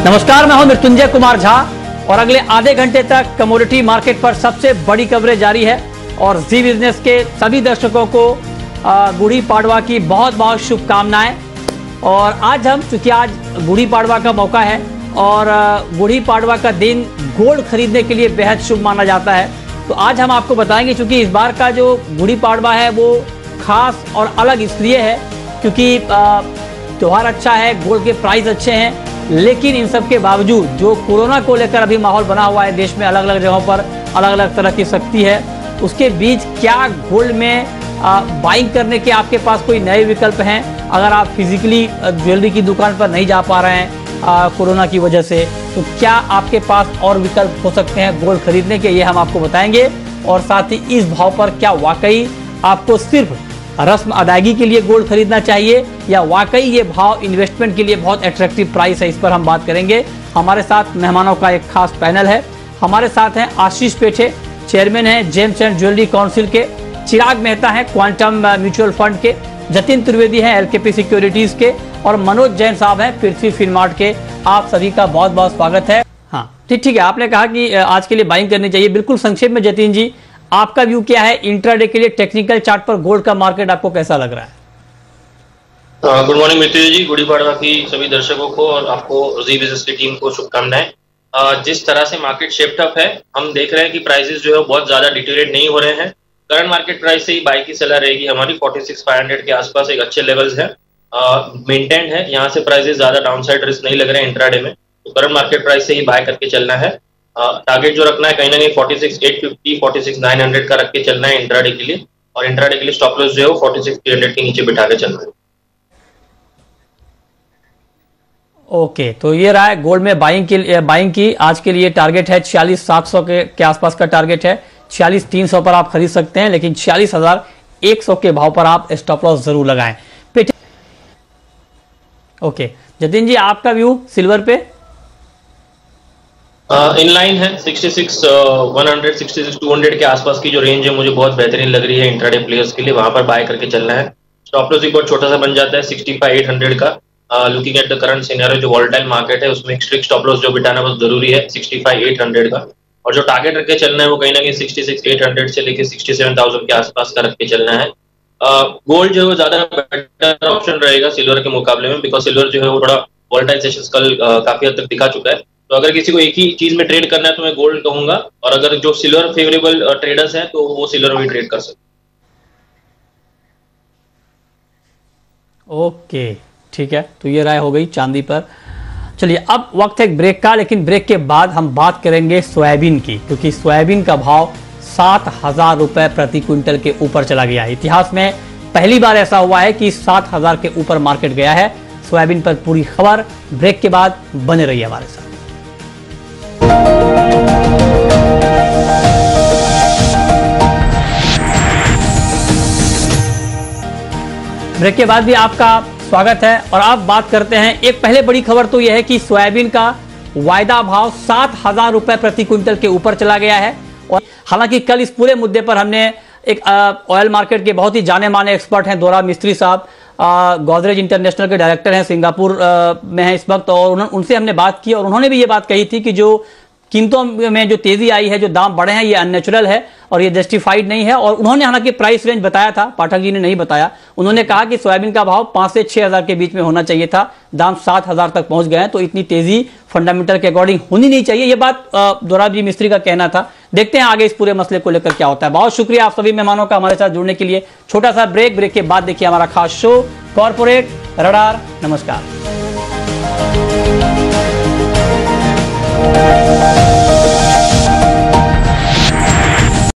नमस्कार, मैं हूं मृत्युंजय कुमार झा और अगले आधे घंटे तक कमोडिटी मार्केट पर सबसे बड़ी कवरेज जारी है। और जी बिजनेस के सभी दर्शकों को गुड़ी पाड़वा की बहुत बहुत शुभकामनाएं। और आज चूंकि आज गुड़ी पाड़वा का मौका है और गुड़ी पाड़वा का दिन गोल्ड खरीदने के लिए बेहद शुभ माना जाता है, तो आज हम आपको बताएंगे। चूंकि इस बार का जो गुड़ी पाड़वा है वो खास और अलग इसलिए है क्योंकि त्यौहार अच्छा है, गोल्ड के प्राइस अच्छे हैं, लेकिन इन सब के बावजूद जो कोरोना को लेकर अभी माहौल बना हुआ है देश में, अलग अलग जगहों पर अलग अलग तरह की सख्ती है, उसके बीच क्या गोल्ड में बाइंग करने के आपके पास कोई नए विकल्प हैं? अगर आप फिजिकली ज्वेलरी की दुकान पर नहीं जा पा रहे हैं कोरोना की वजह से, तो क्या आपके पास और विकल्प हो सकते हैं गोल्ड खरीदने के? ये हम आपको बताएंगे। और साथ ही इस भाव पर क्या वाकई आपको सिर्फ रस्म अदायगी के लिए गोल्ड खरीदना चाहिए या वाकई ये भाव इन्वेस्टमेंट के लिए बहुत अट्रैक्टिव प्राइस है, इस पर हम बात करेंगे। हमारे साथ मेहमानों का एक खास पैनल है। हमारे साथ हैं आशीष पेठे, चेयरमैन हैं जेम्स एंड ज्वेलरी काउंसिल के, चिराग मेहता हैं क्वांटम म्यूचुअल फंड के, जतिन त्रिवेदी हैं एलकेपी सिक्योरिटीज के, और मनोज जैन साहब हैं पृथ्वी फिनमार्ट के। आप सभी का बहुत बहुत स्वागत है। हाँ ठीक है, आपने कहा कि आज के लिए बाइंग करनी चाहिए। बिल्कुल संक्षेप में जतिन जी, आपका व्यू क्या है इंट्राडे के लिए? टेक्निकल चार्ट पर गोल्ड का मार्केट आपको कैसा लग रहा है? गुड मॉर्निंग मृत्युंजय जी, गुड़ी पाड़वा की सभी दर्शकों को और आपको जी बिजनेस की टीम को शुभकामनाएं। जिस तरह से मार्केट शेप्ड अप है, हम देख रहे हैं कि प्राइसेस जो है बहुत ज्यादा डिटेरियोरेट नहीं हो रहे हैं। करंट मार्केट प्राइस से ही बाय की सलाह रहेगी हमारी। 46,500 के आसपास एक अच्छे लेवल्स है, मेंटेन्ड है। यहाँ से प्राइसेस ज्यादा डाउनसाइड रिस्क नहीं लग रहे हैं इंट्राडे में, तो करंट मार्केट प्राइस से ही बाय करके चलना है। टारगेट जो रखना है कहीं ना कहीं 46,850, 46,900 का रख के चलना है इंट्राडे के लिए। और इंट्राडे के लिए स्टॉप लॉस जो है 46,300 के नीचे बिठा के चलना है। ओके, तो ये रहा है गोल्ड में बाइंग की आज के लिए टारगेट है 46,700 के आसपास का टारगेट है। 46,300 पर आप खरीद सकते हैं, लेकिन 46,100 के भाव पर आप स्टॉप लॉस जरूर लगाएं। ओके जतिन जी, आपका व्यू सिल्वर पे? इन लाइन है 66,100, 66,200 के आसपास की जो रेंज है मुझे बहुत बेहतरीन लग रही है इंट्राडे प्लेयर्स के लिए। वहां पर बाय करके चलना है। स्टॉप लॉस भी बहुत छोटा सा बन जाता है 65,800 का। Looking at the current scenario, जो वॉलेटाइल मार्केट है उसमें एक स्ट्रिक्ट स्टॉप लॉस जो बिठाना बहुत जरूरी है 65,800 का। और जो टारगेट रख के चलना है वो कहीं ना कहीं 66,800 से लेकर 67,000 के आसपास का रख के चलना है। गोल्ड जो है वो ज्यादा बेटर ऑप्शन रहेगा सिल्वर के मुकाबले में, बिकॉज सिल्वर जो है वो थोड़ा वॉलेटाइल सेशंस कल काफी हद तक दिखा चुका है। तो अगर किसी को एक ही चीज में ट्रेड करना है तो मैं गोल्ड कहूंगा, और अगर जो सिल्वर फेवरेबल ट्रेडर्स हैं तो वो सिल्वर में भी ट्रेड कर सकते। ओके ठीक है, तो ये राय हो गई चांदी पर। चलिए अब वक्त है ब्रेक का, लेकिन ब्रेक के बाद हम बात करेंगे सोयाबीन की, क्योंकि सोयाबीन का भाव 7,000 रुपए प्रति क्विंटल के ऊपर चला गया है। इतिहास में पहली बार ऐसा हुआ है कि 7,000 के ऊपर मार्केट गया है। सोयाबीन पर पूरी खबर ब्रेक के बाद, बने रहिए हमारे साथ। ब्रेक के बाद भी आपका स्वागत है और अब बात करते हैं। एक पहले बड़ी खबर तो यह है कि सोयाबीन का वायदा भाव 7,000 रुपए प्रति क्विंटल के ऊपर चला गया है। और हालांकि कल इस पूरे मुद्दे पर हमने एक ऑयल मार्केट के बहुत ही जाने माने एक्सपर्ट हैं दोरा मिस्त्री साहब, गोदरेज इंटरनेशनल के डायरेक्टर हैं, सिंगापुर में हैं इस वक्त, और उनसे हमने बात की और उन्होंने भी ये बात कही थी कि जो कीमतों में जो तेजी आई है, जो दाम बढ़े हैं, ये अननेचुरल है और ये जस्टिफाइड नहीं है। और उन्होंने हालांकि प्राइस रेंज बताया था, पाठक जी ने नहीं बताया। उन्होंने कहा कि सोयाबीन का भाव 5 से 6,000 के बीच में होना चाहिए था, दाम 7,000 तक पहुंच गए हैं, तो इतनी तेजी फंडामेंटल के अकॉर्डिंग होनी नहीं चाहिए। ये बात दोराब जी मिस्त्री का कहना था। देखते हैं आगे इस पूरे मसले को लेकर क्या होता है। बहुत शुक्रिया आप सभी मेहमानों का हमारे साथ जुड़ने के लिए। छोटा सा ब्रेक के बाद देखिए हमारा खास शो कॉर्पोरेट रडार। नमस्कार।